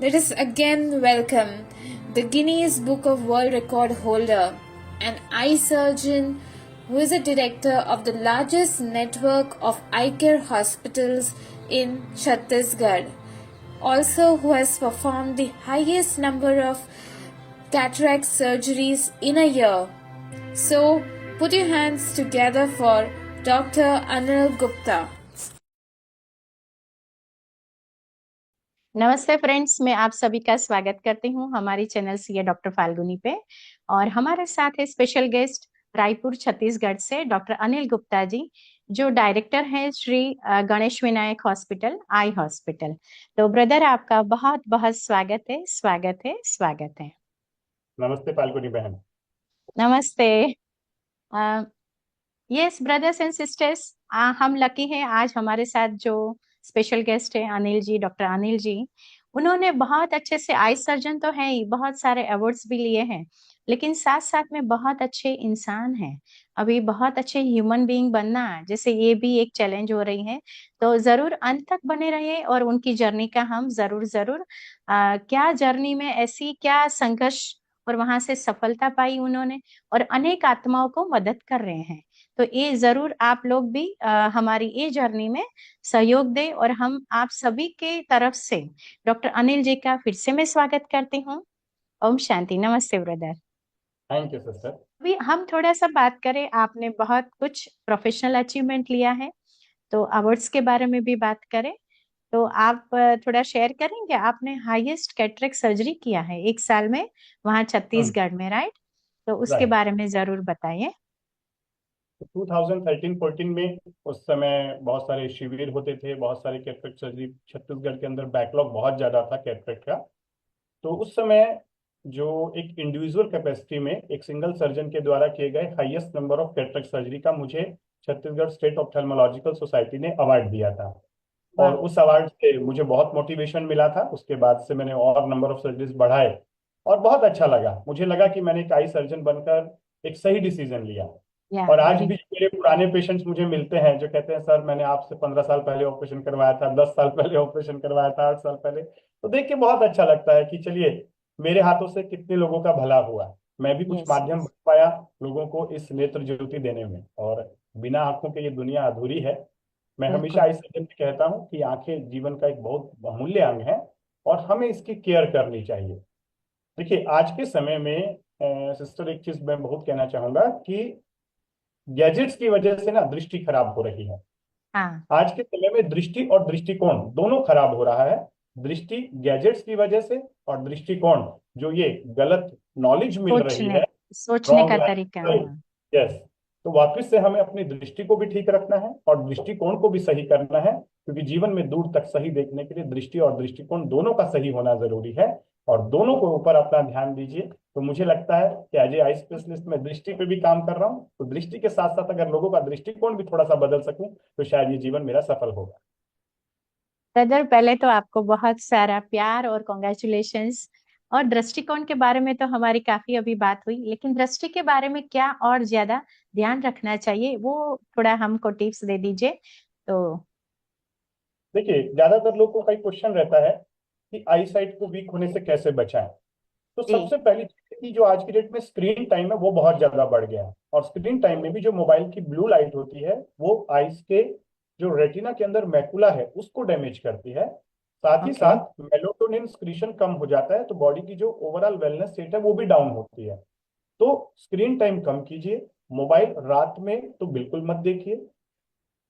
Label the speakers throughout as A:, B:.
A: Let us again welcome the Guinness Book of World Record holder, an eye surgeon who is a director of the largest network of eye care hospitals in Chhattisgarh, also who has performed the highest number of cataract surgeries in a year. So, put your hands together for Dr. Anil Gupta.
B: नमस्ते friends, मैं आप सभी का स्वागत करती हूं हमारी channel CA doctor Falguni पे। और हमारे साथ है स्पेशल गेस्ट रायपुर छत्तीसगढ़ से डॉक्टर अनिल गुप्ता जी, जो डायरेक्टर हैं Shri Ganesh Vinayak hospital, eye hospital. तो ब्रदर, आपका बहुत बहुत स्वागत है, स्वागत है, स्वागत है।
C: नमस्ते फाल्गुनी बहन।
B: नमस्ते। यस ब्रदर्स एंड सिस्टर्स, हम लकी हैं आज हमारे साथ जो स्पेशल गेस्ट है अनिल जी, डॉक्टर अनिल जी। उन्होंने बहुत अच्छे से, आई सर्जन तो है ही, बहुत सारे अवार्ड्स भी लिए हैं, लेकिन साथ साथ में बहुत अच्छे इंसान हैं। अभी बहुत अच्छे ह्यूमन बीइंग बनना, जैसे ये भी एक चैलेंज हो रही है। तो जरूर अंत तक बने रहिए और उनकी जर्नी का हम जरूर जरूर क्या जर्नी में ऐसी क्या संघर्ष और वहां से सफलता पाई उन्होंने, और अनेक आत्माओं को मदद कर रहे हैं। तो ये जरूर आप लोग भी हमारी ये जर्नी में सहयोग दें। और हम आप सभी के तरफ से डॉक्टर अनिल जी का फिर से मैं स्वागत करती हूँ। ओम शांति। नमस्ते ब्रदर।
C: Thank you sister.
B: अभी हम थोड़ा सा बात करें, आपने बहुत कुछ प्रोफेशनल अचीवमेंट लिया है, तो अवार्ड्स के बारे में भी बात करें। तो आप थोड़ा शेयर करेंगे, आपने हाईएस्ट कैटरेक्ट सर्जरी किया है एक साल में वहाँ छत्तीसगढ़ में, राइट? तो उसके
C: राइट।
B: बारे में जरूर बताइए।
C: 2013-14 में उस समय बहुत सारे शिविर होते थे, बहुत सारे कैटरेक्ट सर्जरी छत्तीसगढ़ के अंदर बैकलॉग बहुत ज्यादा था कैटरेक्ट का। तो उस समय जो एक इंडिविजुअल कैपेसिटी में एक सिंगल सर्जन के द्वारा किए गए highest number of cataract surgery का मुझे छत्तीसगढ़ स्टेट ऑप्थेल्मोलॉजिकल सोसाइटी ने अवार्ड दिया था। और
B: वाह।
C: उस अवार्ड से मुझे बहुत मोटिवेशन मिला था। उसके बाद से मैंने और नंबर ऑफ सर्जरीज बढ़ाए और बहुत अच्छा लगा। मुझे लगा कि मैंने एक आई सर्जन बनकर एक सही डिसीजन लिया।
B: या
C: और आज
B: वेरी।
C: भी मेरे पुराने पेशेंट्स मुझे मिलते हैं जो कहते हैं, सर मैंने आपसे 15 साल पहले ऑपरेशन करवाया था, 10 साल पहले ऑपरेशन करवाया था, 8 साल पहले। तो देख के बहुत अच्छा लगता है कि चलिए, मेरे हाथों से कितने लोगों का भला हुआ। मैं भी कुछ
B: यस
C: माध्यम
B: यस।
C: बन पाया लोगों को इस नेत्र ज्योति देने में। और बिना आंखों के ये दुनिया अधूरी है। मैं हमेशा
B: बिल्कुल।
C: इस सत्य में कहता हूँ कि आंखें जीवन का एक बहुत अमूल्य अंग है और हमें इसकी केयर करनी चाहिए। देखिए, आज के समय में सिस्टर, एक चीज मैं बहुत कहना चाहूंगा कि गैजेट्स की वजह से ना दृष्टि खराब हो रही है।
B: हाँ।
C: आज के समय में दृष्टि और दृष्टिकोण दोनों खराब हो रहा है। दृष्टि गैजेट्स की वजह से, और दृष्टिकोण जो ये गलत नॉलेज मिल रही
B: सोचने
C: है,
B: सोचने
C: रॉन्ग
B: का तरीका,
C: लाइफ।
B: हाँ।
C: यस। तो वापस से हमें अपनी दृष्टि को भी ठीक रखना है और दृष्टिकोण को भी सही करना है, क्योंकि जीवन में दूर तक सही देखने के लिए दृष्टि और दृष्टिकोण दोनों का सही होना जरूरी है। और दोनों को ऊपर अपना ध्यान दीजिए। तो मुझे लगता है कि एज ए आई स्पेशलिस्ट मैं दृष्टि पे भी काम कर रहा हूँ, तो दृष्टि के साथ साथ अगर लोगों का दृष्टिकोण भी थोड़ा सा बदल सकूं तो शायद ये जीवन मेरा सफल होगा।
B: ब्रदर, पहले तो आपको बहुत सारा प्यार और कॉन्ग्रेचुलेशंस। और दृष्टिकोण के बारे में तो हमारी काफी अभी बात हुई, लेकिन दृष्टि के बारे में क्या और ज्यादा ध्यान रखना चाहिए, वो थोड़ा हमको टिप्स दे दीजिए तो।
C: देखिए, ज्यादातर लोगों का एक क्वेश्चन रहता है कि आई साइट को वीक होने से कैसे बचाएं। तो
B: जी।
C: सबसे पहली चीज है कि जो आज की डेट में स्क्रीन टाइम है वो बहुत ज्यादा बढ़ गया है। और स्क्रीन टाइम में भी जो मोबाइल की ब्लू लाइट होती है वो आईज के जो रेटिना के अंदर मैकुला है उसको डैमेज करती है। साथ ही
B: ओके।
C: साथ मेलाटोनिन स्क्रीशन कम हो जाता है, तो बॉडी की जो ओवरऑल वेलनेस स्टेट है वो भी डाउन होती है। तो स्क्रीन टाइम कम कीजिए। मोबाइल रात में तो बिल्कुल मत देखिए,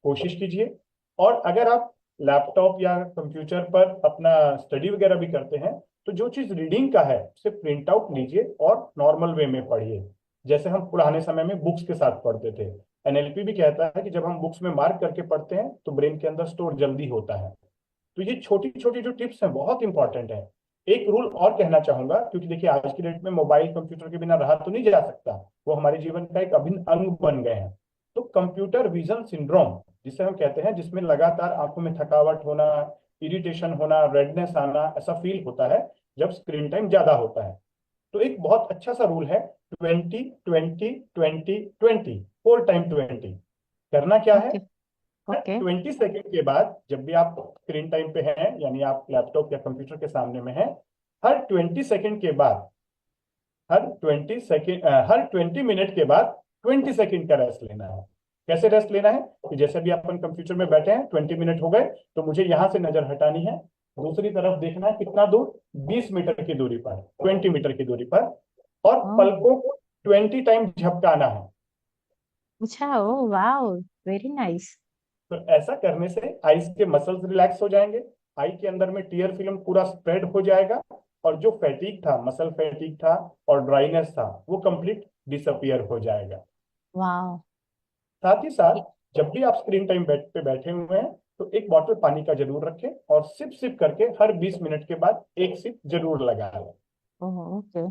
C: कोशिश कीजिए। और अगर आप लैपटॉप या कंप्यूटर पर अपना स्टडी वगैरह भी करते हैं, तो जो चीज रीडिंग का है उसे प्रिंट आउट लीजिए और नॉर्मल वे में पढ़िए, जैसे हम पुराने समय में बुक्स के साथ पढ़ते थे। एनएलपी भी कहता है कि जब हम बुक्स में मार्क करके पढ़ते हैं तो ब्रेन के अंदर स्टोर जल्दी होता है। तो ये छोटी छोटी जो टिप्स हैं बहुत इंपॉर्टेंट है। एक रूल और कहना चाहूंगा, क्योंकि देखिए आज की डेट में मोबाइल कंप्यूटर के बिना रहा तो नहीं जा सकता, वो हमारे जीवन का एक अभिन्न अंग बन गए हैं। तो कंप्यूटर विजन सिंड्रोम जिसे हम कहते हैं, जिसमें लगातार आंखों में थकावट होना, इरिटेशन होना, रेडनेस आना, ऐसा फील होता है जब स्क्रीन टाइम ज्यादा होता है। तो एक बहुत अच्छा सा रूल है, 20 20 20 20, 4 टाइम 20। करना क्या है?
B: ओके। ओके।
C: 20 सेकंड के बाद जब भी आप स्क्रीन टाइम पे हैं, यानी आप लैपटॉप या कंप्यूटर के सामने में हैं, हर 20 सेकंड के बाद, हर 20 मिनट के बाद 20 सेकंड का रेस्ट लेना है। कैसे रेस्ट लेना है कि जैसे भी अपन कंप्यूटर में बैठे हैं, 20 मिनट हो गए, तो मुझे यहां से नजर हटानी है, दूसरी तरफ देखना है कितना दूर, 20 मीटर की दूरी पर, 20 मीटर की दूरी पर, और
B: ओह,
C: पलकों को 20 टाइम झपकाना है।
B: अच्छा, ओ वाओ, वेरी नाइस।
C: तो ऐसा करने से आईज के मसल्स रिलैक्स हो जाएंगे, आई के अंदर में टीयर फिल्म पूरा स्प्रेड हो जाएगा, और जो फैटीग था, मसल फैटीग था और ड्राइनेस था, वो कंप्लीट डिसअपियर हो जाएगा।
B: वाओ।
C: साथ ही साथ जब भी आप स्क्रीन टाइम बेड पे बैठे हुए हैं, तो एक बॉटल पानी का जरूर रखें, और सिप सिप करके हर 20 मिनट के बाद एक सिप जरूर लगा लें।
B: ओह, ओके।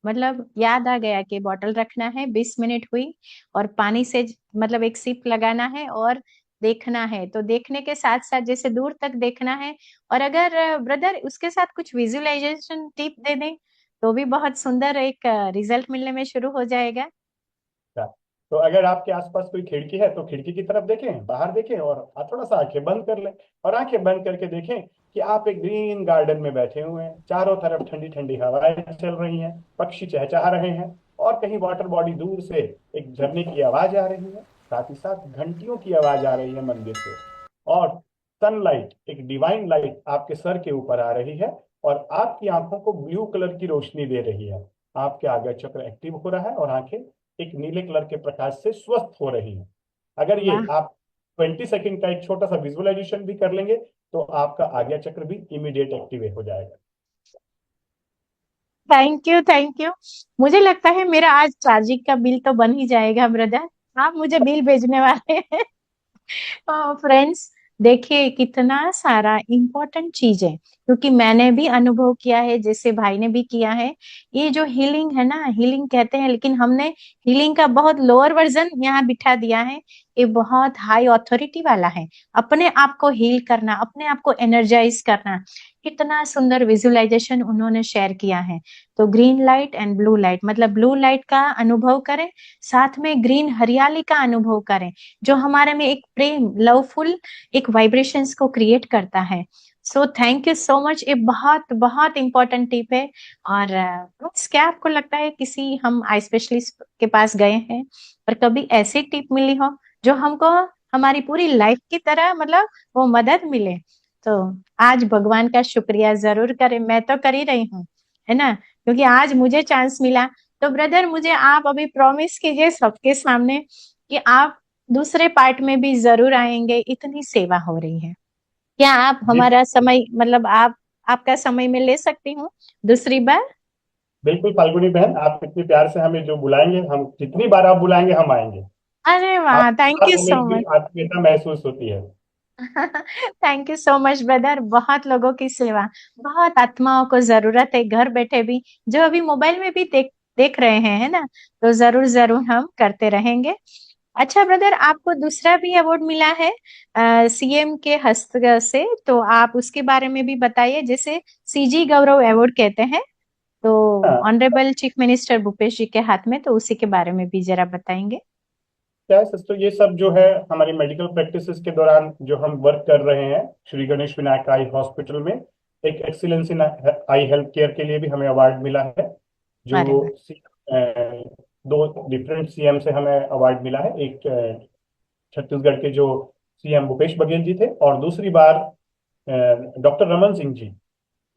B: मतलब याद आ गया कि बॉटल रखना है, 20 मिनट हुई और पानी से मतलब एक सिप लगाना है और देखना है। तो देखने के साथ साथ जैसे दूर तक देखना है, और अगर ब्रदर उसके साथ कुछ विजुअलाइजेशन टिप दे दें तो भी बहुत सुंदर एक रिजल्ट मिलने में शुरू हो जाएगा।
C: अच्छा, तो अगर आपके आसपास कोई खिड़की है तो खिड़की की तरफ देखें, बाहर देखें, और थोड़ा सा आंखें बंद कर लें, और आंखें बंद करके देखें कि आप एक ग्रीन गार्डन में बैठे हुए हैं, चारों तरफ ठंडी ठंडी हवाएं चल रही हैं, पक्षी चहचहा रहे हैं, और कहीं वाटर बॉडी दूर से एक झरने की आवाज आ रही है, साथ ही साथ घंटियों की आवाज आ रही है मंदिर से, और सनलाइट, एक डिवाइन लाइट आपके सर के ऊपर आ रही है, और आपकी आंखों को ब्लू कलर की रोशनी दे रही है। आपके आगे चक्र एक्टिव हो रहा है, और आंखें एक नीले कलर के प्रकाश से स्वस्थ हो रही है। अगर ये
B: वाह,
C: आप 20 सेकंड का एक छोटा सा विजुअलाइजेशन भी कर लेंगे, तो आपका आज्ञा चक्र भी इमीडिएट एक्टिवेट हो जाएगा।
B: Thank you, thank you. मुझे लगता है मेरा आज चार्जिंग का बिल तो बन ही जाएगा ब्रदर। आप मुझे बिल भेजने वाले हैं। फ्रेंड्स, देखिए कितना सारा इम्पोर्टेंट चीज है, क्योंकि मैंने भी अनुभव किया है, जैसे भाई ने भी किया है। ये जो हीलिंग है ना, हीलिंग कहते हैं, लेकिन हमने हीलिंग का बहुत लोअर वर्जन यहाँ बिठा दिया है। ये बहुत हाई ऑथोरिटी वाला है। अपने आप को हील करना, अपने आप को एनर्जाइज करना, कितना सुंदर विजुअलाइजेशन उन्होंने शेयर किया है। तो green light and blue light, मतलब ब्लू लाइट का अनुभव करें, साथ में ग्रीन हरियाली का अनुभव करें, जो हमारे में एक प्रेम, लवफुल एक वाइब्रेशंस को क्रिएट करता है। So thank you so much. ये बहुत बहुत इंपॉर्टेंट टिप है। और क्या आपको लगता है किसी हम आई स्पेशलिस्ट के पास गए हैं और कभी ऐसी टिप मिली हो जो हमको हमारी पूरी लाइफ की तरह मतलब वो मदद मिले? तो आज भगवान का शुक्रिया जरूर करें, मैं तो कर ही रही हूँ, है ना, क्योंकि आज मुझे चांस मिला। तो ब्रदर, मुझे आप अभी प्रॉमिस कीजिए सबके सामने कि आप दूसरे पार्ट में भी जरूर आएंगे। इतनी सेवा हो रही है, क्या आप
C: जी,
B: हमारा समय मतलब आप आपका समय में ले सकती हूँ दूसरी बार?
C: बिल्कुल फाल्गुनी बहन, आप इतने प्यार से हमें जो बुलाएंगे, हम जितनी बार आप बुलाएंगे हम आएंगे।
B: अरे वाह,
C: आपके
B: थैंक
C: साथ
B: यू
C: हमें
B: सो
C: इतनी
B: मच।
C: आत्मीयता महसूस होती है।
B: Thank you so much brother. बहुत लोगों की सेवा, बहुत आत्माओं को जरूरत है घर बैठे भी, जो अभी मोबाइल में भी देख देख रहे हैं, है ना। तो जरूर जरूर हम करते रहेंगे। अच्छा ब्रदर, आपको दूसरा भी अवार्ड मिला है सीएम के हस्त से, तो आप उसके बारे में भी बताइए, जैसे सीजी गौरव अवार्ड कहते हैं, तो
C: हाँ,
B: ऑनरेबल चीफ मिनिस्टर भूपेश जी के हाथ में, तो उसी के बारे में भी जरा बताएंगे।
C: क्या है सर, ये सब जो है हमारी मेडिकल प्रैक्टिसेस के दौरान जो हम वर्क कर रहे हैं श्री गणेश विनायक आई हॉस्पिटल में, एक excellence in I health care के लिए भी हमें अवार्ड मिला है। जो
B: अरे वाह।
C: दो डिफरेंट सीएम से हमें अवार्ड मिला है। एक छत्तीसगढ़ के जो सीएम भूपेश बघेल जी थे, और दूसरी बार डॉक्टर रमन सिंह जी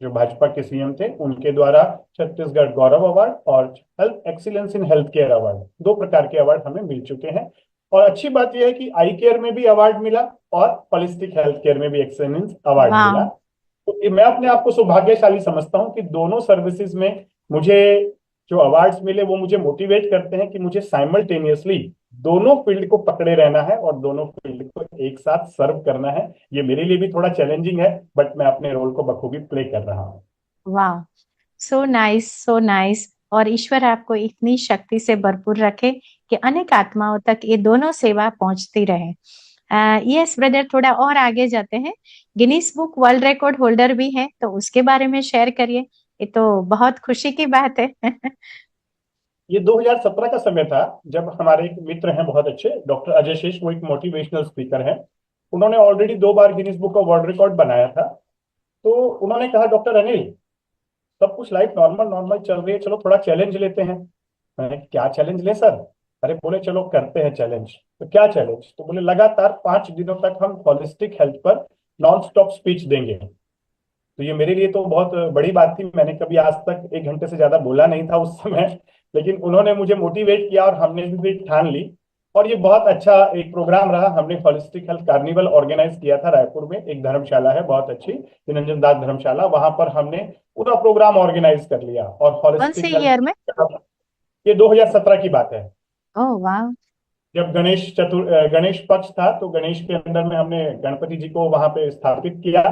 C: जो भाजपा के सीएम थे, उनके द्वारा छत्तीसगढ़ गौरव अवार्ड और health excellence in health care award, दो प्रकार के अवार्ड हमें मिल चुके हैं। और अच्छी बात यह है कि आई केयर में भी अवार्ड मिला, और होलिस्टिक हेल्थ केयर में भी एक्सीलेंस अवार्ड मिला।
B: वाह।
C: तो मैं अपने आप को सौभाग्यशाली समझता हूं कि दोनों सर्विसेज में मुझे जो अवार्ड्स मिले, वो मुझे मोटिवेट करते हैं कि मुझे साइमल्टेनियसली दोनों फील्ड को पकड़े रहना है, और दोनों फील्ड को एक साथ सर्व करना है। ये मेरे लिए भी थोड़ा चैलेंजिंग है, बट मैं अपने रोल को बखूबी प्ले कर रहा हूँ।
B: वाह, सो नाइस, सो नाइस। और ईश्वर आपको इतनी शक्ति से भरपूर रखे कि अनेक आत्माओं तक ये दोनों सेवा पहुंचती रहे। यस ब्रदर, थोड़ा और आगे जाते हैं। Guinness book world record holder भी है, तो उसके बारे में शेयर करिए। ये तो बहुत खुशी की बात है।
C: ये 2017 का समय था, जब हमारे एक मित्र हैं बहुत अच्छे, डॉक्टर अजय शेष, वो एक मोटिवेशनल स्पीकर हैं। उन्होंने already 2 bar Guinness book of world record बनाया था। तो उन्होंने कहा, डॉक्टर अनिल, सब कुछ लाइफ नॉर्मल नॉर्मल चल रही है, चलो थोड़ा चैलेंज लेते हैं। मैंने, क्या चैलेंज ले सर? अरे बोले चलो करते हैं चैलेंज। तो क्या चैलेंज? तो बोले लगातार 5 दिनों तक हम होलिस्टिक हेल्थ पर नॉन स्टॉप स्पीच देंगे। तो ये मेरे लिए तो बहुत बड़ी बात थी, मैंने कभी आज तक 1 घंटे से ज्यादा बोला नहीं था उस समय। लेकिन उन्होंने मुझे मोटिवेट किया और हमने भी ठान ली। और ये बहुत अच्छा एक प्रोग्राम रहा। हमने होलिस्टिक हेल्थ कार्निवल ऑर्गेनाइज किया था रायपुर में, एक धर्मशाला है बहुत अच्छी, निरंजन दास धर्मशाला, वहां पर हमने पूरा प्रोग्राम ऑर्गेनाइज कर लिया। और
B: कौन से
C: होलिस्टिक
B: ईयर में?
C: हेल्थ, ये 2017 की बात है,
B: ओह वाह।
C: जब गणेश पक्ष था। तो गणेश के अंदर में हमने गणपति जी को वहां पे स्थापित किया।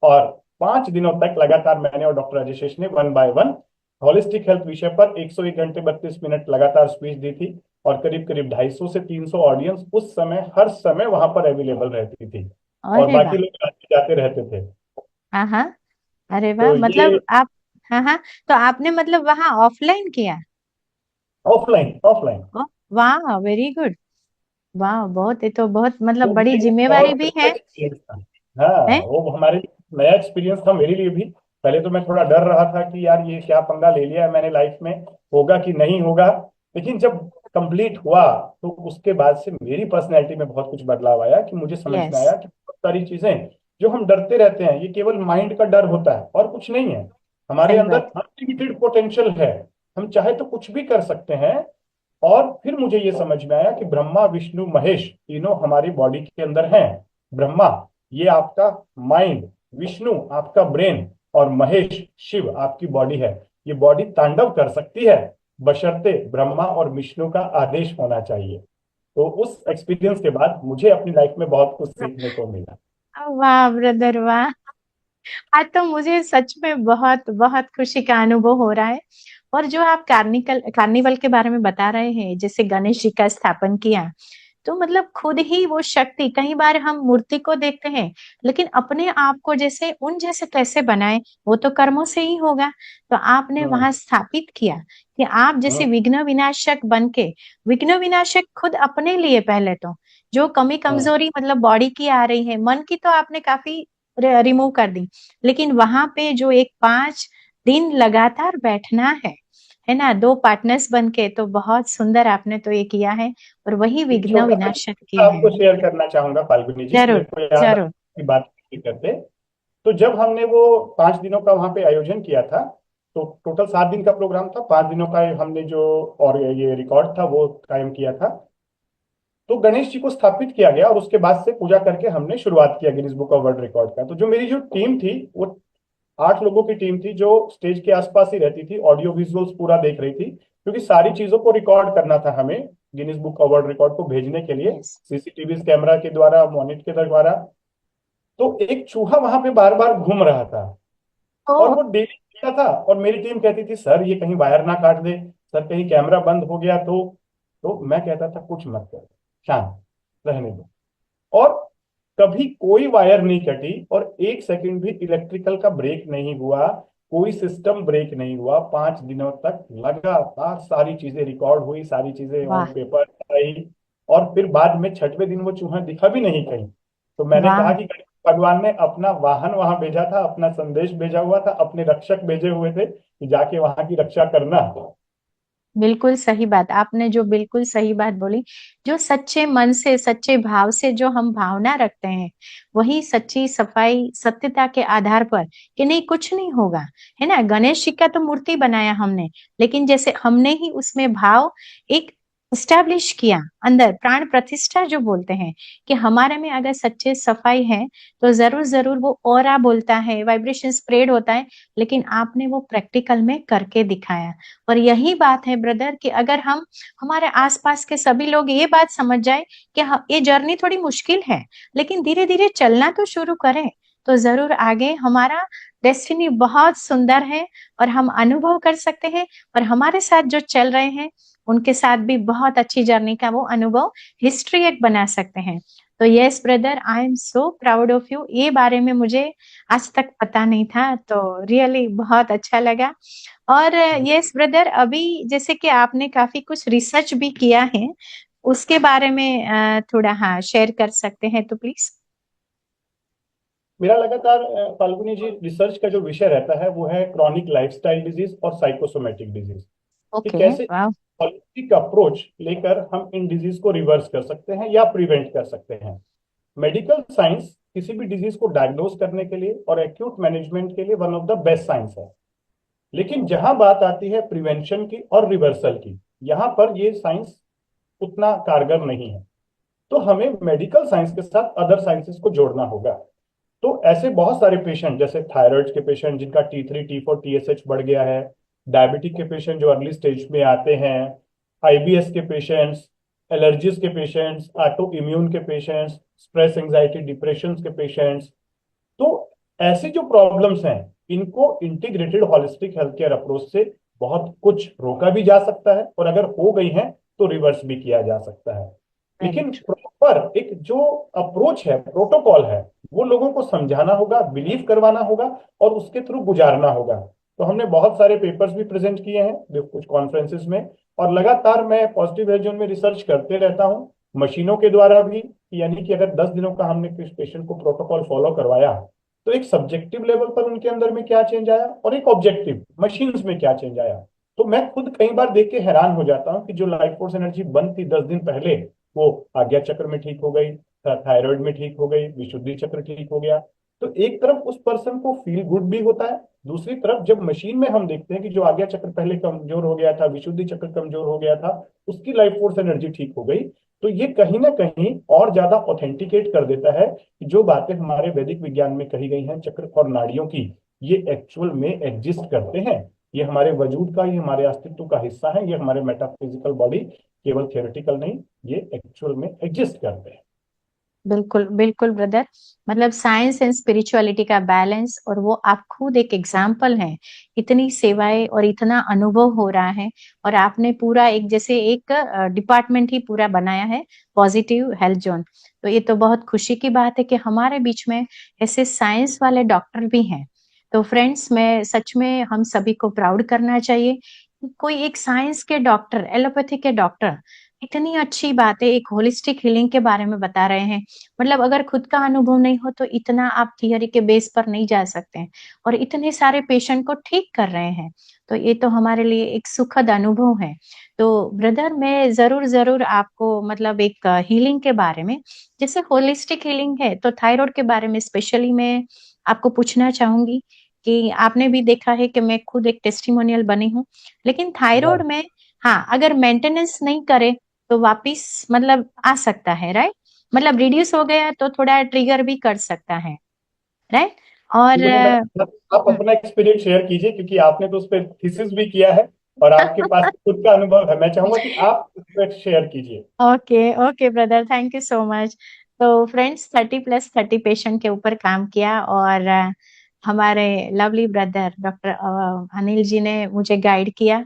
C: और 5 दिनों तक लगातार मैंने और डॉक्टर राजेश ने 1 बाय 1 होलिस्टिक हेल्थ विषय पर 101 घंटे 32 मिनट लगातार स्पीच दी थी। और करीब करीब 250 से 300 ऑडियंस उस समय हर समय वहां पर अवेलेबल रहती थी। और
B: अरे वाह।
C: बाकी लोग आते जाते रहते थे।
B: हाँ हाँ। अरे वाह,
C: तो ये
B: मतलब आप, हाँ हाँ, तो आपने मतलब वहाँ ऑफलाइन किया?
C: Offline offline.
B: ओ, वाह, वेरी गुड। वाह, बहुत, ये तो बहुत मतलब
C: वो
B: बड़ी
C: भी एक
B: जिम्मेवारी
C: बहुत
B: भी
C: अच्छा
B: है।
C: एक्सपीरियंस था। हाँ,
B: है।
C: वो हमारे लिए नया एक्सपीरियंस था, मेरे लिए भी। पहले तो मैं थोड़ा डर रहा था कि यार ये क्या पंगा ले लिया है मैंने लाइफ में, होगा कि नहीं होगा। लेकिन जब कंप्लीट हुआ तो उसके बाद से मेरी पर्सनैलिटी में बहुत कुछ बदलाव आया, कि मुझे समझ में
B: यस।
C: आया कि बहुत सारी चीजें जो हम डरते रहते हैं, ये केवल माइंड का डर होता है और कुछ नहीं है। हमारे
B: सही
C: अंदर
B: बात।
C: अनलिमिटेड पोटेंशियल है, हम चाहे तो कुछ भी कर सकते हैं। और फिर मुझे ये समझ में आया कि ब्रह्मा विष्णु महेश तीनों हमारी बॉडी के अंदर हैं। ब्रह्मा, ये आपका माइंड, विष्णु आपका ब्रेन, और महेश शिव आपकी बॉडी है। ये बॉडी तांडव कर सकती है, बशर्ते ब्रह्मा और विष्णु का आदेश होना चाहिए। तो उस एक्सपीरियंस के बाद मुझे अपनी लाइफ में बहुत कुछ सीखने को मिला।
B: वाह ब्रदर वाह। आज तो मुझे सच में बहुत बहुत खुशी का अनुभव हो रहा है। और जो आप कार्निवल के बारे में बता रहे हैं, जैसे गणेश जी का स्थापन किया, तो मतलब खुद ही वो शक्ति, कई बार हम मूर्ति को देखते हैं, लेकिन अपने आप को जैसे उन जैसे कैसे बनाए, वो तो कर्मों से ही होगा। तो आपने
C: हम्म।
B: वहां स्थापित किया कि आप जैसे
C: हम्म।
B: विघ्न विनाशक बन के, विघ्न विनाशक खुद अपने लिए पहले तो, जो कमी
C: हम्म।
B: कमजोरी मतलब बॉडी की आ रही है, मन की तो आपने काफी रिमूव कर दी, लेकिन वहां पे जो एक 5 दिन लगातार बैठना है ना, 2 पार्टनर्स बन के, तो बहुत सुंदर आपने तो ये किया है। और वही
C: एक
B: विघ्न
C: छोटा सा
B: विनाशक
C: किस्सा
B: की है।
C: आपको शेयर करना चाहूंगा फाल्गुनी जी,
B: जरूर।
C: मेरे को याद
B: जरूर।
C: की बात करते। तो जब हमने वो 5 दिनों का वहां पे आयोजन किया था, तो टोटल 7 दिन का प्रोग्राम था, 5 दिनों का हमने जो और ये रिकॉर्ड था वो कायम किया था। तो गणेश जी को स्थापित किया गया और उसके बाद से पूजा करके हमने शुरुआत किया Guinness book of world record का। तो जो मेरी जो टीम थी, वो 8 लोगों की टीम थी, जो स्टेज के आसपास ही रहती थी, ऑडियो विजुअल्स पूरा देख रही थी, क्योंकि सारी चीजों को रिकॉर्ड करना था हमें Guinness book of world record को भेजने के लिए,
B: यस।
C: सीसीटीवी कैमरा के द्वारा, मॉनिटर के द्वारा। तो एक चूहा वहां पे बार बार घूम रहा था,
B: ओ।
C: और वो डेली देखता था। और मेरी टीम कहती थी, सर ये कहीं वायर ना काट दे, सर कहीं कैमरा बंद हो गया तो मैं कहता था, कुछ मत कर, शांत रहने दो। और कभी कोई वायर नहीं कटी, और 1 सेकंड भी इलेक्ट्रिकल का ब्रेक नहीं हुआ, कोई सिस्टम ब्रेक नहीं हुआ। 5 दिनों तक लगातार सारी चीजें रिकॉर्ड हुई, सारी चीजें ऑन
B: वाह।
C: पेपर आई। और फिर बाद में 6वें दिन वो चूहा दिखा भी नहीं कहीं। तो मैंने कहा
B: वाह,
C: कि भगवान ने अपना वाहन वहां भेजा था, अपना संदेश भेजा हुआ था, अपने रक्षक भेजे हुए थे कि जाके वहां की रक्षा करना।
B: बिल्कुल सही बात आपने, जो बिल्कुल सही बात बोली। जो सच्चे मन से, सच्चे भाव से जो हम भावना रखते हैं, वही सच्ची सफाई सत्यता के आधार पर, कि नहीं कुछ नहीं होगा, है ना। गणेश जी का तो मूर्ति बनाया हमने, लेकिन जैसे हमने ही उसमें भाव एक स्टैब्लिश किया, अंदर प्राण प्रतिष्ठा जो बोलते हैं, कि हमारे में अगर सच्चे सफाई है, तो जरूर जरूर वो ऑरा बोलता है, वाइब्रेशन स्प्रेड होता है। लेकिन आपने वो प्रैक्टिकल में करके दिखाया। और यही बात है ब्रदर, कि अगर हम, हमारे आसपास के सभी लोग ये बात समझ जाए कि ये जर्नी थोड़ी मुश्किल है, लेकिन धीरे धीरे चलना तो शुरू करें, तो जरूर आगे हमारा डेस्टिनी बहुत सुंदर है। और हम अनुभव कर सकते हैं, और हमारे साथ जो चल रहे हैं, उनके साथ भी बहुत अच्छी जर्नी का वो अनुभव, हिस्ट्री एक बना सकते हैं। तो yes brother, I am so proud of you. ये बारे में मुझे आज तक पता नहीं था, तो रियली बहुत अच्छा लगा। और यस ब्रदर, अभी जैसे कि आपने काफी कुछ रिसर्च भी किया है, उसके बारे में थोड़ा हाँ शेयर कर सकते हैं तो प्लीज।
C: मेरा लगातार फाल्गुनी जी रिसर्च का जो विषय रहता है वो है क्रॉनिक लाइफस्टाइल डिजीज और साइकोसोमेटिक डिजीज, कि
B: ओके।
C: कैसे
B: वाह।
C: होलिस्टिक अप्रोच लेकर हम इन डिजीज को रिवर्स कर सकते हैं या प्रिवेंट कर सकते हैं। मेडिकल साइंस किसी भी डिजीज को डायग्नोज करने के लिए और एक्यूट मैनेजमेंट के लिए one of the best science है। लेकिन जहां बात आती है प्रिवेंशन की और रिवर्सल की, यहाँ पर ये साइंस उतना कारगर नहीं है। तो हमें मेडिकल साइंस के साथ अदर साइंसेस को जोड़ना होगा। तो ऐसे बहुत सारे पेशेंट, जैसे थायराइड के पेशेंट जिनका T3 T4 TSH बढ़ गया है, डायबिटिक के पेशेंट जो अर्ली स्टेज में आते हैं, IBS के पेशेंट्स, एलर्जीज के पेशेंट्स, ऑटो इम्यून के पेशेंट्स, स्ट्रेस एंजाइटी डिप्रेशन के पेशेंट्स, तो ऐसी जो प्रॉब्लम्स हैं इनको integrated holistic health care approach से बहुत कुछ रोका भी जा सकता है, और अगर हो गई है तो रिवर्स भी किया जा सकता है।
B: वेरी
C: लेकिन
B: ट्रू।
C: प्रॉपर एक जो अप्रोच है, प्रोटोकॉल है, वो लोगों को समझाना होगा, बिलीव करवाना होगा और उसके थ्रू गुजारना होगा। तो हमने बहुत सारे पेपर्स भी प्रेजेंट किए हैं कुछ कॉन्फ्रेंसेस में, और लगातार मैं पॉजिटिव हेल्थ जोन में रिसर्च करते रहता हूँ मशीनों के द्वारा भी। यानी कि अगर 10 दिनों का हमने किस पेशेंट को प्रोटोकॉल फॉलो करवाया तो एक सब्जेक्टिव लेवल पर उनके अंदर में क्या चेंज आया और एक ऑब्जेक्टिव मशीन्स में क्या चेंज आया। तो मैं खुद कई बार देख के हैरान हो जाता हूँ कि जो लाइफ फोर्स एनर्जी बंद थी 10 दिन पहले, वो आज्ञा चक्र में ठीक हो गई, थायराइड में ठीक हो गई, विशुद्धि चक्र ठीक हो गया। तो एक तरफ उस पर्सन को फील गुड भी होता है, दूसरी तरफ जब मशीन में हम देखते हैं कि जो आज्ञा चक्र पहले कमजोर हो गया था, विशुद्धि चक्र कमजोर हो गया था, उसकी लाइफ फोर्स एनर्जी ठीक हो गई। तो ये कहीं ना कहीं और ज्यादा ऑथेंटिकेट कर देता है कि जो बातें हमारे वैदिक विज्ञान में कही गई हैं चक्र और नाड़ियों की, ये एक्चुअल में एग्जिस्ट करते हैं। ये हमारे वजूद का, ये हमारे अस्तित्व का हिस्सा है, ये हमारे मेटाफिजिकल बॉडी केवल थियोरेटिकल नहीं, ये एक्चुअल में एग्जिस्ट करते हैं।
B: बिल्कुल बिल्कुल ब्रदर। मतलब साइंस एंड स्पिरिचुअलिटी का बैलेंस, और वो आप खुद एक एग्जाम्पल हैं। इतनी सेवाएं और इतना अनुभव हो रहा है, और आपने पूरा एक जैसे एक डिपार्टमेंट ही पूरा बनाया है, पॉजिटिव हेल्थ जोन। तो ये तो बहुत खुशी की बात है कि हमारे बीच में ऐसे साइंस वाले डॉक्टर भी हैं। तो फ्रेंड्स, मैं सच में हम सभी को प्राउड करना चाहिए कि कोई एक साइंस के डॉक्टर, एलोपैथी के डॉक्टर इतनी अच्छी बातें एक होलिस्टिक हीलिंग के बारे में बता रहे हैं। मतलब अगर खुद का अनुभव नहीं हो तो इतना आप थियरी के बेस पर नहीं जा सकते हैं, और इतने सारे पेशेंट को ठीक कर रहे हैं। तो ये तो हमारे लिए एक सुखद अनुभव है। तो ब्रदर, मैं जरूर जरूर आपको मतलब एक हीलिंग के बारे में, जैसे होलिस्टिक हीलिंग है तो थायराइड के बारे में स्पेशली मैं आपको पूछना चाहूंगी कि आपने भी देखा है कि मैं खुद एक टेस्टिमोनियल बनी हूँ। लेकिन थायराइड में, हाँ, अगर मेंटेनेंस नहीं करे तो वापिस मतलब आ सकता है, राइट? मतलब रिड्यूस हो गया तो थोड़ा ट्रिगर भी कर सकता है, राइट? और
C: मैं आप अपना एक्सपीरियंस शेयर कीजिए, क्योंकि आपने तो उस पर थीसिस भी किया है और आपके पास खुद का अनुभव है। मैं चाहूंगा कि आप उस पर शेयर कीजिए।
B: Okay okay brother, thank you so much. तो फ्रेंड्स, 30+30 पेशेंट के ऊपर काम किया, और हमारे lovely brother doctor Anil ji ने मुझे गाइड किया,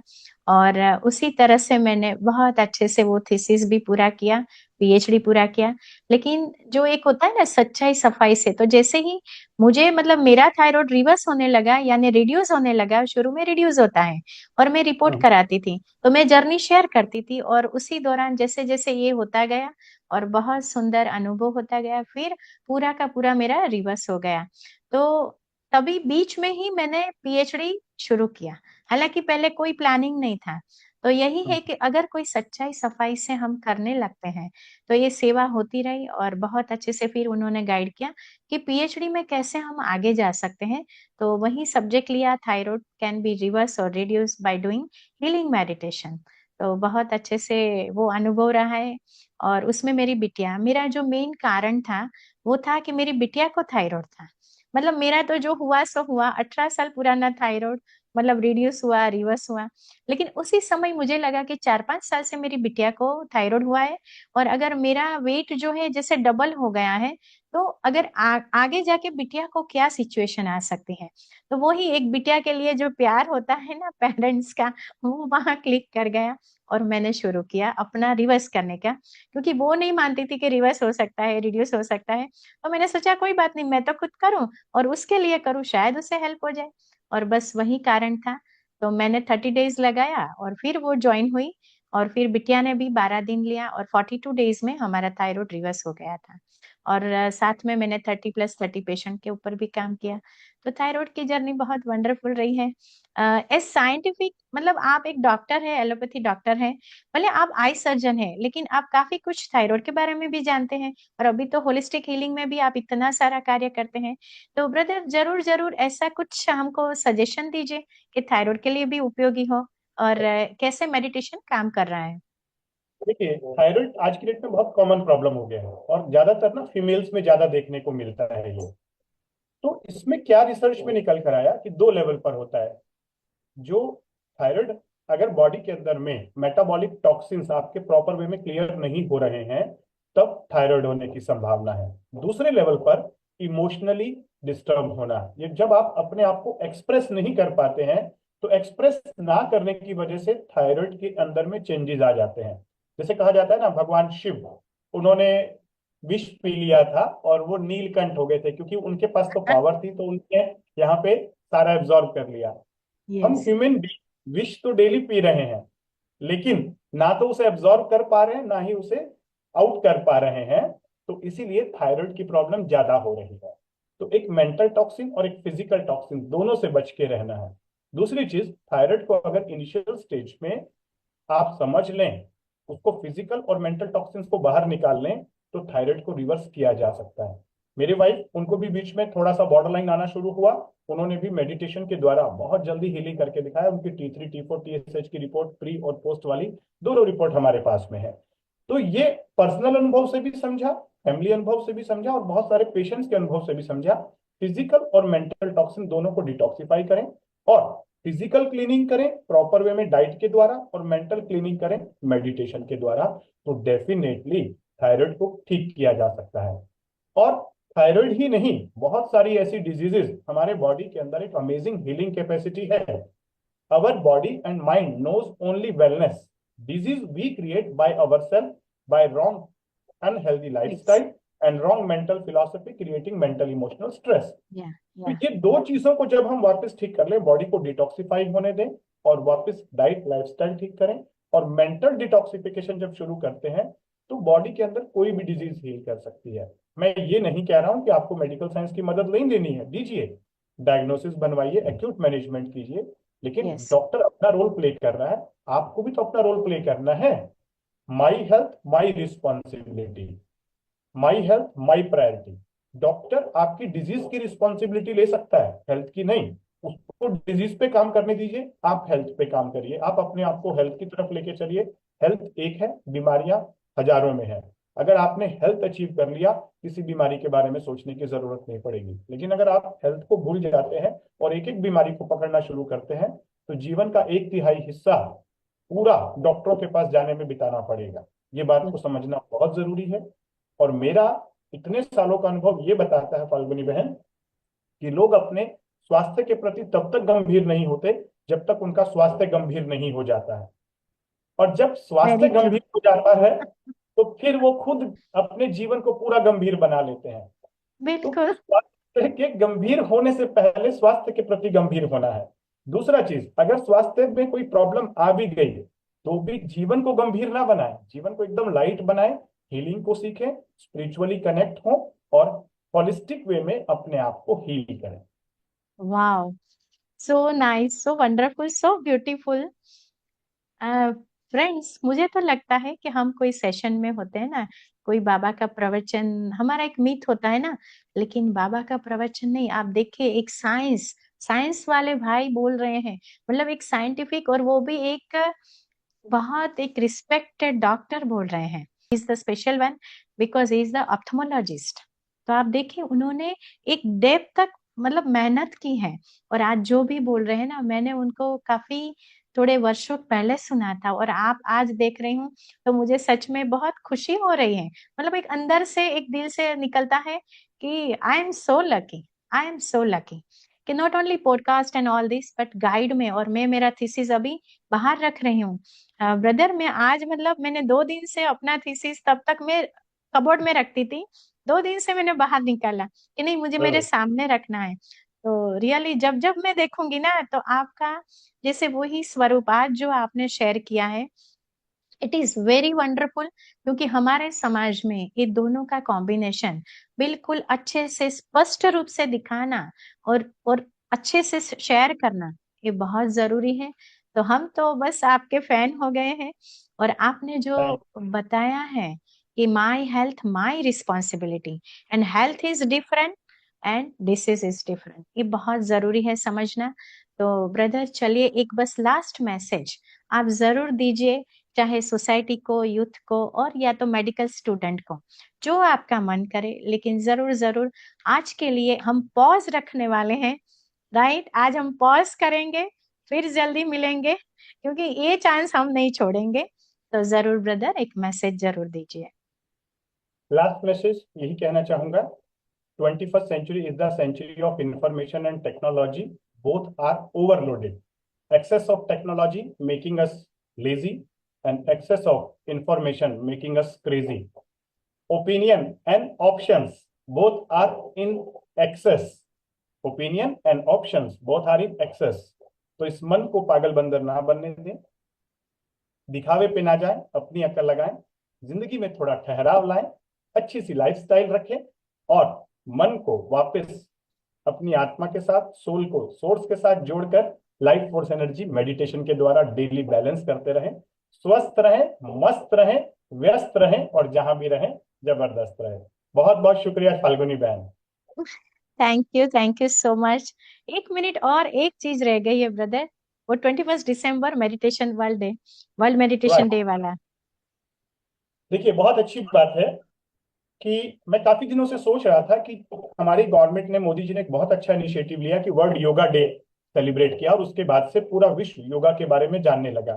B: और उसी तरह से मैंने बहुत अच्छे से वो थीसिस भी पूरा किया, PhD पूरा किया। लेकिन जो एक होता है ना सच्चाई सफाई से, तो जैसे ही मुझे मतलब मेरा थायराइड रिवर्स होने लगा, यानी रिड्यूस होने लगा, शुरू में रिड्यूस होता है, और मैं रिपोर्ट कराती थी, तो मैं जर्नी शेयर करती थी, और उसी दौरान जैसे जैसे ये होता गया और बहुत सुंदर अनुभव होता गया, फिर पूरा का पूरा मेरा रिवर्स हो गया। तो तभी बीच में ही मैंने PhD शुरू किया, हालांकि पहले कोई प्लानिंग नहीं था। तो यही है कि अगर कोई सच्चाई सफाई से हम करने लगते हैं तो ये सेवा होती रही, और बहुत अच्छे से फिर उन्होंने गाइड किया कि PhD में कैसे हम आगे जा सकते हैं। तो वही सब्जेक्ट लिया, थायराइड कैन बी रिवर्स और reduce by doing healing meditation. तो बहुत अच्छे से वो अनुभव रहा है। और उसमें मेरी बिटिया, मेरा जो मेन कारण था वो था कि मेरी बिटिया को थायराइड था। मतलब मेरा तो जो हुआ सो हुआ, 18 साल पुराना थायराइड, मतलब रिड्यूस हुआ, रिवर्स हुआ। लेकिन उसी समय मुझे लगा कि 4-5 साल से मेरी बिटिया को थायराइड हुआ है, और अगर मेरा वेट जो है जैसे डबल हो गया है, तो अगर आगे जाके बिटिया को क्या सिचुएशन आ सकती है। तो वो ही एक बिटिया के लिए जो प्यार होता है ना पेरेंट्स का, वो वहां क्लिक कर गया, और मैंने शुरू किया अपना रिवर्स करने का, क्योंकि वो नहीं मानती थी कि रिवर्स हो सकता है, रिड्यूस हो सकता है। तो मैंने सोचा कोई बात नहीं, मैं तो खुद करूं और उसके लिए करूं, शायद उसे हेल्प हो जाए। और बस वही कारण था। तो मैंने 30 डेज लगाया और फिर वो ज्वाइन हुई, और फिर बिटिया ने भी 12 दिन लिया, और 42 डेज में हमारा थायराइड रिवर्स हो गया था। और साथ में मैंने 30+30 पेशेंट के ऊपर भी काम किया। तो थायराइड की जर्नी बहुत वंडरफुल रही है। एज साइंटिफिक, मतलब आप एक डॉक्टर है, एलोपैथी डॉक्टर है, भले आप आई सर्जन है, लेकिन आप काफी कुछ थायराइड के बारे में भी जानते हैं, और अभी तो होलिस्टिक हीलिंग में भी आप इतना सारा कार्य करते हैं। तो ब्रदर, जरूर जरूर ऐसा कुछ हमको सजेशन दीजिए कि थायराइड के लिए भी उपयोगी हो, और कैसे मेडिटेशन काम कर रहा है।
C: देखिए, थायराइड आज की डेट में बहुत कॉमन प्रॉब्लम हो गया है और ज्यादातर ना फीमेल्स में ज्यादा देखने को मिलता है ये। तो इसमें क्या रिसर्च में निकल कर आया कि दो लेवल पर होता है। जो थायराइड, अगर बॉडी के अंदर में मेटाबॉलिक टॉक्सिन्स आपके प्रॉपर वे में क्लियर नहीं हो रहे हैं, तब थायराइड होने की संभावना है। दूसरे लेवल पर इमोशनली डिस्टर्ब होना, ये जब आप अपने आप को एक्सप्रेस नहीं कर पाते हैं, तो एक्सप्रेस ना करने की वजह से थायराइड के अंदर में चेंजेस आ जाते हैं। जैसे कहा जाता है ना, भगवान शिव, उन्होंने विष पी लिया था और वो नीलकंठ हो गए थे, क्योंकि उनके पास तो पावर थी, तो उनने यहाँ पे सारा एब्जॉर्ब कर लिया। हम
B: यस।
C: ह्यूमन विष तो डेली पी रहे हैं, लेकिन ना तो उसे एब्जॉर्ब कर पा रहे हैं, ना ही उसे आउट कर पा रहे हैं। तो इसीलिए थायराइड की प्रॉब्लम ज्यादा हो रही है। तो एक मेंटल टॉक्सिन और एक फिजिकल टॉक्सिन, दोनों से बच के रहना है। दूसरी चीज, थायराइड को अगर इनिशियल स्टेज में आप समझ लें, उसको फिजिकल और मेंटल टॉक्सिन्स को बाहर निकाल लें, तो थायराइड को रिवर्स किया जा सकता है। मेरी वाइफ, उनको भी बीच में थोड़ा सा बॉर्डर लाइन आना शुरू हुआ, उन्होंने भी मेडिटेशन के द्वारा बहुत जल्दी हीलिंग करके दिखाया। उनकी T3 T4 TSH की रिपोर्ट, प्री और पोस्ट वाली दोनों रिपोर्ट हमारे पास में है। तो ये पर्सनल अनुभव से भी समझा, फैमिली अनुभव से भी समझा, और बहुत सारे पेशेंट्स के अनुभव से भी समझा। फिजिकल और मेंटल टॉक्सिन दोनों को डिटॉक्सिफाई करें, और फिजिकल क्लीनिंग करें प्रॉपर वे में डाइट के द्वारा, और मेंटल क्लीनिंग करें मेडिटेशन के द्वारा, तो डेफिनेटली थायराइड को ठीक किया जा सकता है। और थायराइड ही नहीं, बहुत सारी ऐसी डिजीजेस, हमारे बॉडी के अंदर एक अमेजिंग हीलिंग कैपेसिटी है। Our body and mind knows only wellness. Disease we create by ourselves by wrong, unhealthy
B: yes.
C: lifestyle and wrong mental philosophy, creating mental emotional stress.
B: या
C: तो
B: या
C: ये दो चीजों को जब हम वापस ठीक कर लें, बॉडी को डिटॉक्सिफाई होने दें, और वापस डाइट लाइफस्टाइल ठीक करें, और मेंटल डिटॉक्सिफिकेशन जब शुरू करते हैं, तो बॉडी के अंदर कोई भी डिजीज हील कर सकती है। मैं ये नहीं कह रहा हूं कि आपको मेडिकल साइंस की मदद नहीं लेनी है, दीजिए, डायग्नोसिस बनवाइए, एक्यूट मैनेजमेंट कीजिए, लेकिन
B: यस।
C: डॉक्टर अपना रोल प्ले कर रहा है, आपको भी तो अपना रोल प्ले करना है। My health my responsibility, my health my priority. Doctor आपकी डिजीज की रिस्पॉन्सिबिलिटी ले सकता है, हेल्थ की नहीं। उसको डिजीज पे काम करने दीजिए, आप हेल्थ पे काम करिए, आप अपने आप को हेल्थ की तरफ लेके चलिए। हेल्थ एक है, बीमारियां हजारों में है। अगर आपने हेल्थ अचीव कर लिया, किसी बीमारी के बारे में सोचने की जरूरत नहीं पड़ेगी। लेकिन अगर आप हेल्थ को भूल जाते हैं और एक एक बीमारी को पकड़ना शुरू करते हैं, तो जीवन का 1/3 हिस्सा पूरा डॉक्टरों के पास जाने में बिताना पड़ेगा। ये बात को समझना बहुत जरूरी है। और मेरा इतने सालों का अनुभव ये बताता है फाल्गुनी बहन, कि लोग अपने स्वास्थ्य के प्रति तब तक गंभीर नहीं होते जब तक उनका स्वास्थ्य गंभीर नहीं हो जाता है। और जब स्वास्थ्य
B: वेरी ट्रू।
C: गंभीर हो जाता है, तो फिर वो खुद अपने जीवन को पूरा गंभीर बना लेते हैं। तो
B: बिल्कुल।
C: स्वास्थ्य के गंभीर होने से पहले स्वास्थ्य के प्रति गंभीर होना है। दूसरा चीज, अगर स्वास्थ्य में कोई प्रॉब्लम आ भी गई, तो भी जीवन को गंभीर ना बनाए, जीवन को एकदम लाइट बनाए, हीलिंग को सीखें, स्पिरिचुअली कनेक्ट हो, और होलिस्टिक वे में अपने आप को हील करें।
B: Wow, so nice, so wonderful, so beautiful. Friends, मुझे तो लगता है कि हम कोई सेशन में होते हैं ना, कोई बाबा का प्रवचन, हमारा एक मिथ होता है ना, लेकिन बाबा का प्रवचन नहीं, आप देखिए एक साइंस साइंस वाले भाई बोल रहे हैं, मतलब एक साइंटिफिक, और वो भी एक बहुत एक रिस्पेक्टेड डॉक्टर बोल रहे हैं। Is the special one because he is the ophthalmologist. तो आप देखिए उन्होंने एक डेप्थ तक मतलब मेहनत की है, और आज जो भी बोल रहे हैं ना, मैंने उनको काफी थोड़े वर्षों पहले सुना था, और आप आज देख रही हूँ, तो मुझे सच में बहुत खुशी हो रही है। मतलब एक अंदर से, एक दिल से निकलता है कि I am so lucky, I am so lucky, कि not only podcast and all this, but guide में, और मैं मेरा थीसिस अभी बाहर रख रही हूँ। ब्रदर, मैं आज मतलब मैंने 2 दिन से अपना थीसिस, तब तक मैं कबोर्ड में रखती थी, 2 दिन से मैंने बाहर निकाला कि नहीं, मुझे मेरे सामने रखना है। तो रियली जब जब मैं देखूंगी ना, तो आपका जैसे वही स्वरूप आज जो आपने शेयर किया है, इट इज वेरी वंडरफुल, क्योंकि हमारे समाज में ये दोनों का कॉम्बिनेशन बिल्कुल अच्छे से स्पष्ट रूप से दिखाना और अच्छे से शेयर करना, ये बहुत जरूरी है। तो हम तो बस आपके फैन हो गए हैं। और आपने जो
C: थैंक
B: बताया है कि my health my responsibility and health is different and disease is different, ये बहुत जरूरी है समझना। तो ब्रदर चलिए एक बस लास्ट मैसेज आप जरूर दीजिए, चाहे सोसाइटी को, यूथ को, और या तो मेडिकल स्टूडेंट को, जो आपका मन करे। लेकिन जरूर जरूर आज के लिए हम पॉज रखने वाले हैं, राइट? आज हम पॉज करेंगे, फिर जल्दी मिलेंगे, क्योंकि ये चांस हम नहीं छोड़ेंगे। तो जरूर ब्रदर एक मैसेज जरूर दीजिए।
C: लास्ट मैसेज यही कहना चाहूंगा, 21st century is the century of information and technology. Both are overloaded. Excess of technology making us lazy, and excess of information making us crazy. Opinion and options both are in excess. Opinion and options both are in excess. तो इस मन को पागल बंदर ना बनने दें, दिखावे पे ना जाएं, अपनी अकल लगाएं, जिंदगी में थोड़ा ठहराव लाएं, अच्छी सी लाइफस्टाइल रखें और मन को वापस अपनी आत्मा के साथ, सोल को सोर्स के साथ जोड़कर लाइफ फोर्स एनर्जी मेडिटेशन के द्वारा डेली बैलेंस करते रहें। स्वस्थ रहें, मस्त रहें, व्यस्त रहें और जहां भी रहें जबरदस्त रहें। बहुत बहुत शुक्रिया फाल्गुनी बहन।
B: Thank you so much. एक मिनट और एक चीज रह गई है ब्रदर, वो 21 दिसंबर मेडिटेशन वर्ल्ड मेडिटेशन डे वाला।
C: देखिए, बहुत अच्छी बात है कि मैं काफी दिनों से सोच रहा था कि हमारी गवर्नमेंट ने, मोदी जी ने एक बहुत अच्छा इनिशिएटिव लिया कि वर्ल्ड योगा डे सेलिब्रेट किया और उसके बाद से पूरा विश्व योगा के बारे में जानने लगा।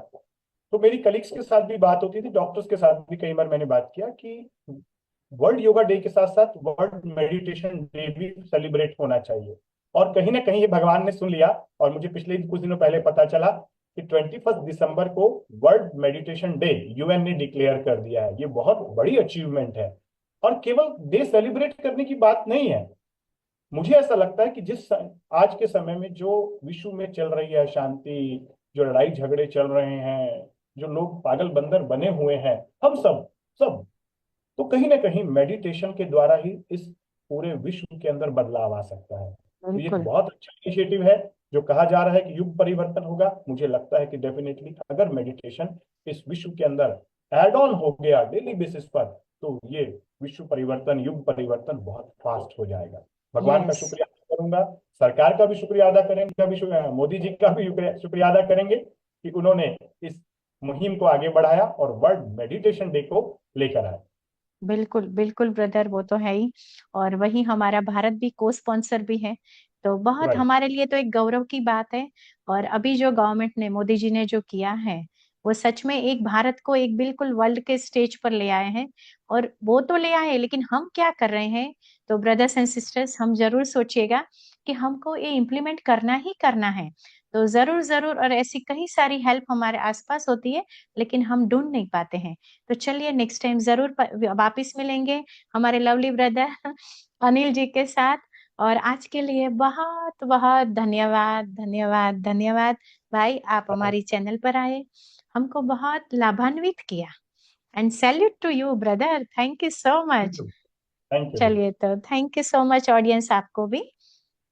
C: तो मेरी कलीग्स के साथ भी बात होती थी, डॉक्टर्स के साथ भी कई बार मैंने बात किया कि वर्ल्ड योगा डे के साथ साथ वर्ल्ड मेडिटेशन डे भी सेलिब्रेट होना चाहिए। और कहीं ना कहीं ये भगवान ने सुन लिया और मुझे पिछले कुछ दिनों पहले पता चला कि 21 दिसंबर को वर्ल्ड मेडिटेशन डे यूएन ने डिक्लेयर कर दिया है। ये बहुत बड़ी अचीवमेंट है और केवल डे सेलिब्रेट करने की बात नहीं है। मुझे ऐसा लगता है कि आज के समय में जो विश्व में चल रही है शांति, जो लड़ाई झगड़े चल रहे हैं, जो लोग पागल बंदर बने हुए हैं, हम सब सब तो कहीं ना कहीं मेडिटेशन के द्वारा ही इस पूरे विश्व के अंदर बदलाव आ सकता है। तो ये एक
B: बिल्कुल
C: बहुत अच्छा इनिशिएटिव है। जो कहा जा रहा है कि युग परिवर्तन होगा, मुझे लगता है कि डेफिनेटली अगर मेडिटेशन इस विश्व के अंदर एड ऑन हो गया डेली बेसिस पर, तो ये विश्व परिवर्तन, युग परिवर्तन बहुत फास्ट हो जाएगा। भगवान का
B: यस।
C: शुक्रिया अदा करूंगा, सरकार का भी शुक्रिया अदा करेंगे, मोदी जी का भी शुक्रिया अदा करेंगे कि उन्होंने इस मुहिम को आगे बढ़ाया और वर्ल्ड मेडिटेशन डे को लेकर आए।
B: बिल्कुल बिल्कुल ब्रदर, वो तो है ही। और वही हमारा भारत भी को स्पॉन्सर भी है, तो बहुत
C: राइट।
B: हमारे लिए तो एक गौरव की बात है। और अभी जो गवर्नमेंट ने, मोदी जी ने जो किया है, वो सच में एक भारत को एक बिल्कुल वर्ल्ड के स्टेज पर ले आए हैं। और वो तो ले आए, लेकिन हम क्या कर रहे हैं? तो ब्रदर्स एंड सिस्टर्स, हम जरूर सोचिएगा कि हमको ये इम्प्लीमेंट करना ही करना है। तो जरूर जरूर, और ऐसी कई सारी हेल्प हमारे आसपास होती है, लेकिन हम ढूंढ नहीं पाते हैं। तो चलिए नेक्स्ट टाइम जरूर वापिस मिलेंगे हमारे लवली ब्रदर अनिल जी के साथ। और आज के लिए बहुत बहुत धन्यवाद धन्यवाद धन्यवाद भाई, आप हमारी चैनल पर आए, हमको बहुत लाभान्वित किया। And salute to you brother, thank you so much.
C: Thank you.
B: चलिए तो thank you so much audience, आपको भी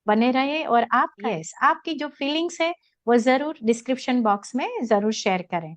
B: बने रहे। और आपका, यस, आपकी जो फीलिंग्स है वो जरूर डिस्क्रिप्शन बॉक्स में जरूर शेयर करें।